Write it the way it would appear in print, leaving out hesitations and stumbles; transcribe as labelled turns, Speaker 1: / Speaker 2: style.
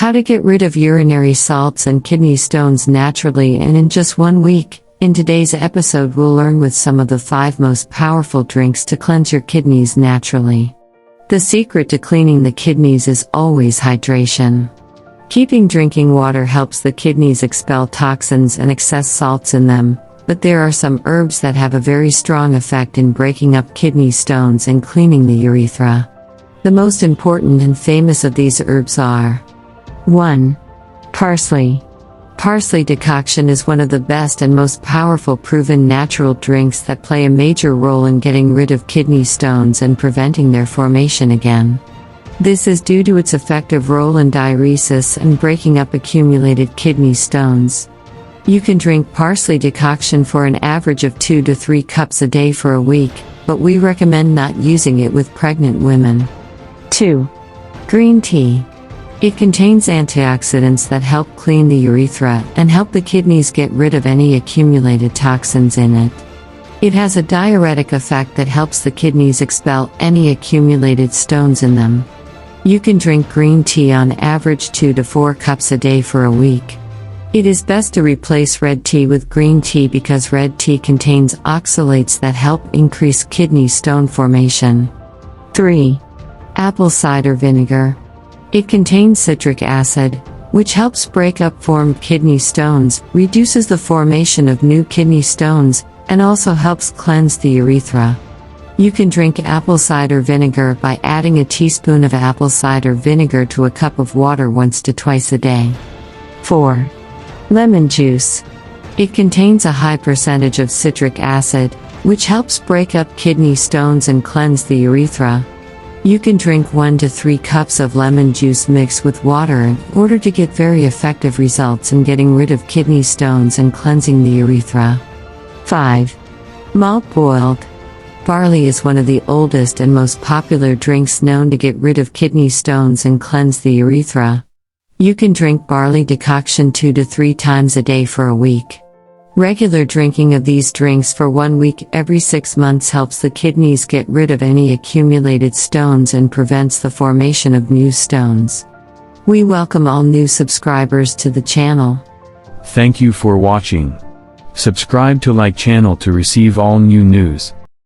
Speaker 1: How to get rid of urinary salts and kidney stones naturally and in just 1 week. In today's episode, we'll learn with some of the 5 most powerful drinks to cleanse your kidneys naturally. The secret to cleaning the kidneys is always hydration. Keeping drinking water helps the kidneys expel toxins and excess salts in them, but there are some herbs that have a very strong effect in breaking up kidney stones and cleaning the urethra. The most important and famous of these herbs are 1. Parsley. Parsley decoction is one of the best and most powerful proven natural drinks that play a major role in getting rid of kidney stones and preventing their formation again. This is due to its effective role in diuresis and breaking up accumulated kidney stones. You can drink parsley decoction for an average of 2 to 3 cups a day for a week, but we recommend not using it with pregnant women. 2. Green tea. It contains antioxidants that help clean the urethra and help the kidneys get rid of any accumulated toxins in it. It has a diuretic effect that helps the kidneys expel any accumulated stones in them. You can drink green tea on average 2 to 4 cups a day for a week. It is best to replace red tea with green tea because red tea contains oxalates that help increase kidney stone formation. 3. Apple cider vinegar. It contains citric acid, which helps break up formed kidney stones, reduces the formation of new kidney stones, and also helps cleanse the urethra. You can drink apple cider vinegar by adding a teaspoon of apple cider vinegar to a cup of water once to twice a day. 4. Lemon juice. It contains a high percentage of citric acid, which helps break up kidney stones and cleanse the urethra. You can drink 1 to 3 cups of lemon juice mixed with water in order to get very effective results in getting rid of kidney stones and cleansing the urethra. 5. Malt boiled. Barley is one of the oldest and most popular drinks known to get rid of kidney stones and cleanse the urethra. You can drink barley decoction 2 to 3 times a day for a week. Regular drinking of these drinks for 1 week every 6 months helps the kidneys get rid of any accumulated stones and prevents the formation of new stones. We welcome all new subscribers to the channel.
Speaker 2: Thank you for watching. Subscribe to like channel to receive all new news.